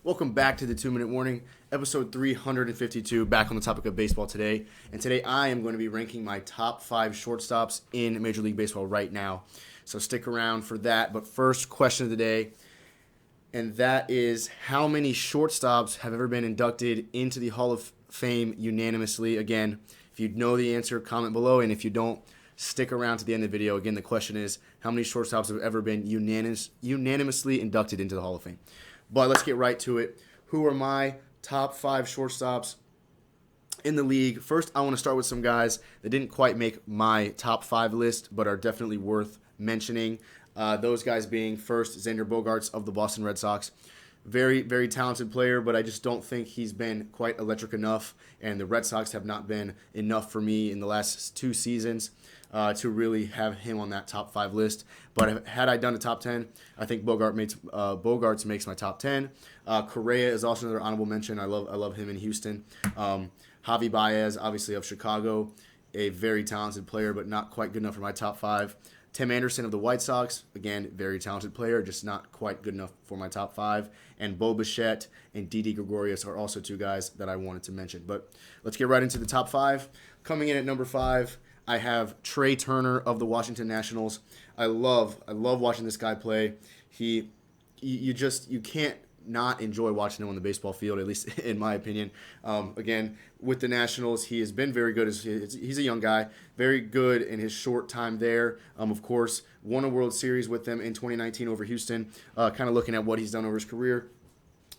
Welcome back to the 2-Minute Warning, episode 352, back on the topic of baseball today. And today I am going to be ranking my top 5 shortstops in Major League Baseball right now. So stick around for that. But first, question of the day, and that is how many shortstops have ever been inducted into the Hall of Fame unanimously? Again, if you know the answer, comment below. And if you don't, stick around to the end of the video. Again, the question is how many shortstops have ever been unanimously inducted into the Hall of Fame? But let's get right to it. Who are my top 5 shortstops in the league? First, I want to start with some guys that didn't quite make my top 5 list, but are definitely worth mentioning. Those guys being first, Xander Bogaerts of the Boston Red Sox. Very, very talented player, but I just don't think he's been quite electric enough, and the Red Sox have not been enough for me in the last 2 seasons to really have him on that top 5 list. But had I done a top 10, I think Bogaerts makes my top 10. Correa is also another honorable mention. I love him in Houston. Javi Baez, obviously of Chicago, a very talented player, but not quite good enough for my top 5. Tim Anderson of the White Sox, again, very talented player, just not quite good enough for my top 5. And Bo Bichette and Didi Gregorius are also 2 guys that I wanted to mention. But let's get right into the top 5. Coming in at number 5, I have Trey Turner of the Washington Nationals. I love watching this guy play. You can't not enjoy watching him on the baseball field, at least in my opinion. Again, with the Nationals, he has been very good. He's a young guy, very good in his short time there. Of course, won a World Series with them in 2019 over Houston. Kind of looking at what he's done over his career.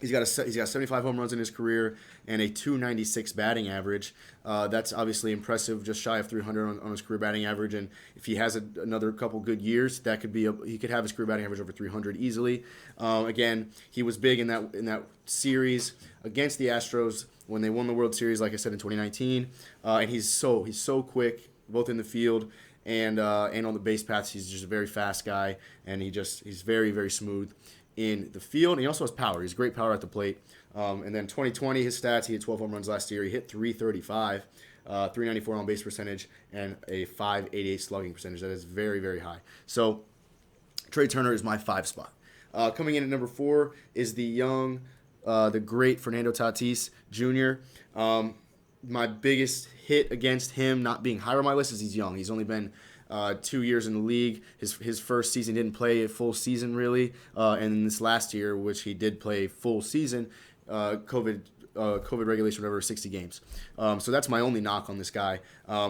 He's got 75 home runs in his career and a 296 batting average. That's obviously impressive, just shy of 300 on his career batting average. And if he has another couple good years, that could be he could have his career batting average over 300 easily. Again, he was big in that series against the Astros when they won the World Series, like I said, in 2019. And he's so quick, both in the field and on the base paths. He's just a very fast guy, and he's very, very smooth in the field. And he also has power. He's great power at the plate. And then 2020, his stats, he had 12 home runs last year. He hit 335, 394 on base percentage, and a 588 slugging percentage. That is very, very high. So Trey Turner is my 5 spot. Coming in at number 4 is the great Fernando Tatis Jr. My biggest hit against him not being higher on my list is he's young. He's only been 2 years in the league. His first season didn't play a full season really, and this last year, which he did play full season, COVID regulation, whatever, 60 games. So that's my only knock on this guy.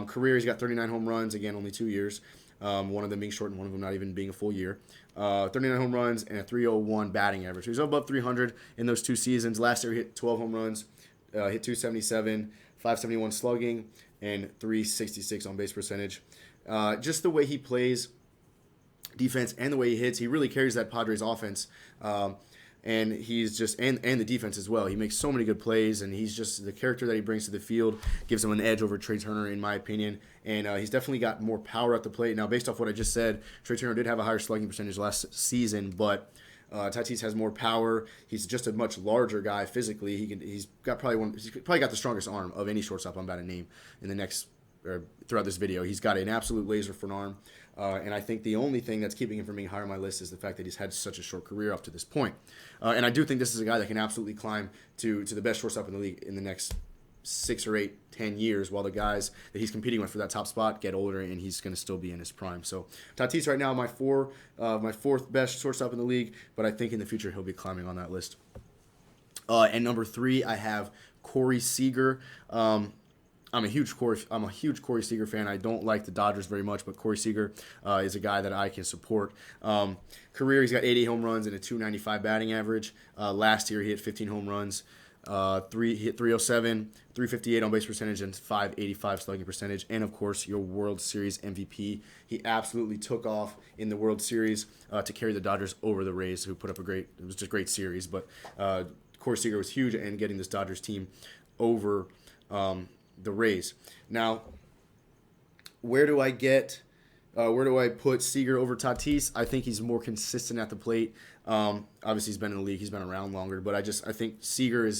Career, he's got 39 home runs, again, only 2 years. One of them being short and one of them not even being a full year. 39 home runs and a 301 batting average. So he's above 300 in those 2 seasons. Last year he hit 12 home runs, hit 277, 571 slugging, and 366 on base percentage. Just the way he plays defense and the way he hits, he really carries that Padres offense. And he's just and the defense as well. He makes so many good plays, and he's just the character that he brings to the field gives him an edge over Trey Turner, in my opinion. And he's definitely got more power at the plate. Now, based off what I just said, Trey Turner did have a higher slugging percentage last season, but Tatis has more power. He's just a much larger guy physically. He's probably got the strongest arm of any shortstop I'm about to name in the next or throughout this video. He's got an absolute laser for an arm. And I think the only thing that's keeping him from being higher on my list is the fact that he's had such a short career up to this point. And I do think this is a guy that can absolutely climb to the best shortstop in the league in the next 6 or 8, 10 years, while the guys that he's competing with for that top spot get older and he's going to still be in his prime. So Tatis right now, my 4th best shortstop in the league, but I think in the future he'll be climbing on that list. And number 3, I have Corey Seager. I'm a huge Corey Seager fan. I don't like the Dodgers very much, but Corey Seager is a guy that I can support. Career, he's got 80 home runs and a 295 batting average. Last year, he hit 15 home runs, he hit 307, 358 on base percentage, and 585 slugging percentage. And of course, your World Series MVP. He absolutely took off in the World Series to carry the Dodgers over the Rays, who put up it was just a great series. But Corey Seager was huge in getting this Dodgers team over the Rays. Now, where do I put Seager over Tatis? I think he's more consistent at the plate. Obviously, he's been in the league. He's been around longer. But I think Seager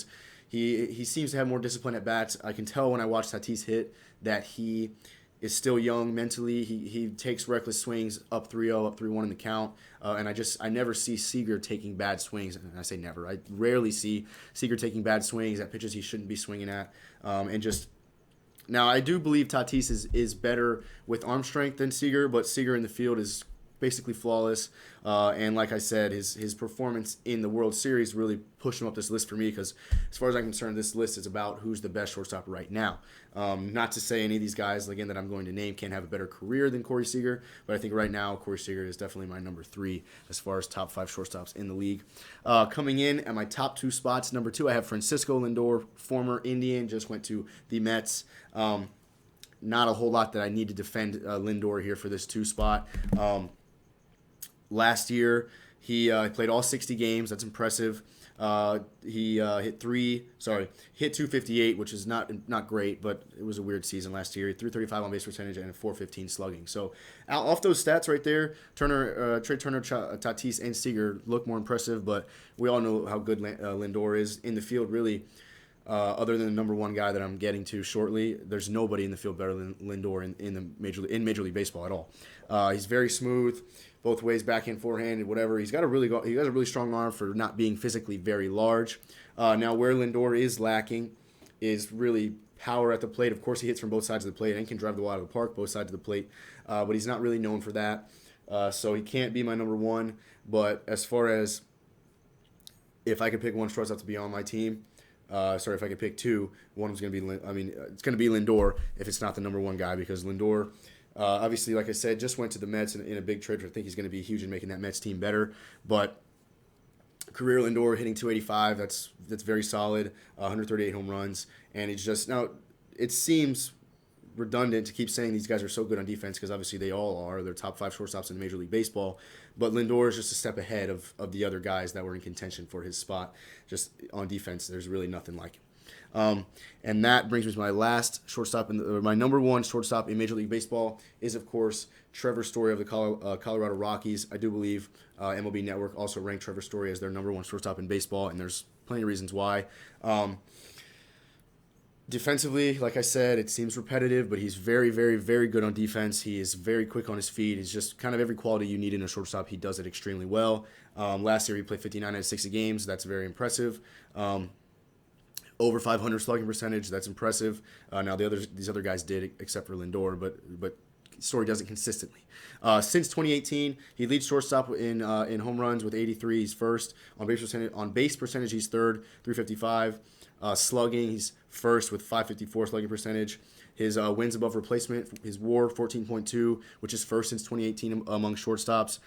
he seems to have more discipline at bats. I can tell when I watch Tatis hit that he is still young mentally. He takes reckless swings up 3-0, up 3-1 in the count. And I never see Seager taking bad swings. And I say never. I rarely see Seager taking bad swings at pitches he shouldn't be swinging at. Now, I do believe Tatis is better with arm strength than Seager, but Seager in the field is basically flawless. And like I said, his performance in the World Series really pushed him up this list for me because, as far as I'm concerned, this list is about who's the best shortstop right now. Not to say any of these guys, again, that I'm going to name can't have a better career than Corey Seager, but I think right now Corey Seager is definitely my number 3 as far as top 5 shortstops in the league. Coming in at my top 2 spots, number 2, I have Francisco Lindor, former Indian, just went to the Mets. Not a whole lot that I need to defend Lindor here for this 2 spot. Last year, he played all 60 games. That's impressive. He hit 258, which is not great, but it was a weird season last year. 335 on base percentage and a 415 slugging. So off those stats right there, Trey Turner, Tatis, and Seager look more impressive, but we all know how good Lindor is in the field. Really, other than the number 1 guy that I'm getting to shortly, there's nobody in the field better than Lindor in Major League Baseball at all. He's very smooth, both ways, backhand, forehand, and whatever. He has a really strong arm for not being physically very large. Now, where Lindor is lacking is really power at the plate. Of course, he hits from both sides of the plate and can drive the ball out of the park, both sides of the plate, but he's not really known for that. So he can't be my number 1. But as far as if I could pick one shortstop to be on my team, if I could pick 2, one was going to be, it's going to be Lindor if it's not the number 1 guy, because Lindor, obviously, like I said, just went to the Mets in a big trade. I think he's going to be huge in making that Mets team better. But career Lindor hitting 285, that's very solid. 138 home runs, and it's just now it seems redundant to keep saying these guys are so good on defense because obviously they all are. They're top 5 shortstops in Major League Baseball. But Lindor is just a step ahead of the other guys that were in contention for his spot. Just on defense, there's really nothing like him. And that brings me to my last shortstop, my number 1 shortstop in Major League Baseball is, of course, Trevor Story of the Colorado Rockies. I do believe MLB Network also ranked Trevor Story as their number 1 shortstop in baseball, and there's plenty of reasons why. Defensively, like I said, it seems repetitive, but he's very, very, very good on defense. He is very quick on his feet. He's just kind of every quality you need in a shortstop. He does it extremely well. Last year, he played 59 out of 60 games. That's very impressive. Over 500 slugging percentage. That's impressive. Now these other guys did, except for Lindor, but Story does it consistently. Since 2018, he leads shortstop in home runs with 83. He's first on base percentage. He's third, 355. Slugging, he's first with 554 slugging percentage. His wins above replacement, his WAR 14.2, which is first since 2018 among shortstops.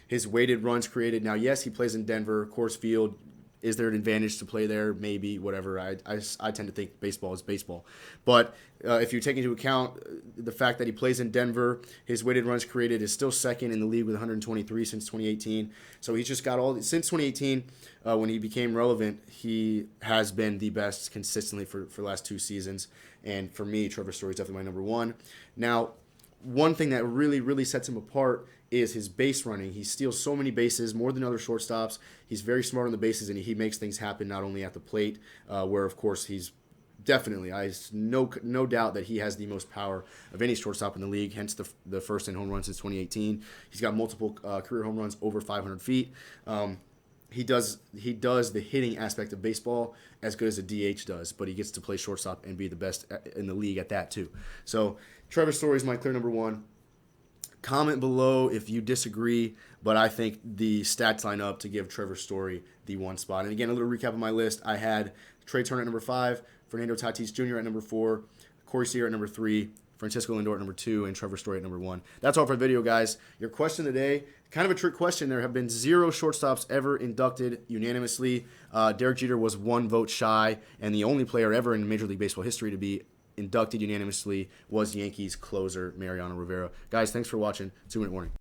His weighted runs created. Now, yes, he plays in Denver, Coors Field. Is there an advantage to play there? Maybe, whatever. I tend to think baseball is baseball. But if you take into account the fact that he plays in Denver, his weighted runs created is still second in the league with 123 since 2018. So he's just got since 2018, when he became relevant, he has been the best consistently for the last 2 seasons. And for me, Trevor Story is definitely my number 1. Now, one thing that really, really sets him apart is his base running. He steals so many bases, more than other shortstops. He's very smart on the bases, and he makes things happen not only at the plate, where, of course, he's definitely, I have no doubt that he has the most power of any shortstop in the league, hence the first in home runs since 2018. He's got multiple career home runs over 500 feet. He does the hitting aspect of baseball as good as a DH does, but he gets to play shortstop and be the best in the league at that too. So Trevor Story is my clear number 1. Comment below if you disagree, but I think the stats line up to give Trevor Story the 1 spot. And again, a little recap of my list. I had Trey Turner at number 5, Fernando Tatis Jr. at number 4, Corey Seager at number 3, Francisco Lindor at number 2, and Trevor Story at number 1. That's all for the video, guys. Your question today, kind of a trick question. There have been 0 shortstops ever inducted unanimously. Derek Jeter was 1 vote shy, and the only player ever in Major League Baseball history to be inducted unanimously was Yankees closer Mariano Rivera. Guys, thanks for watching. 2-minute warning.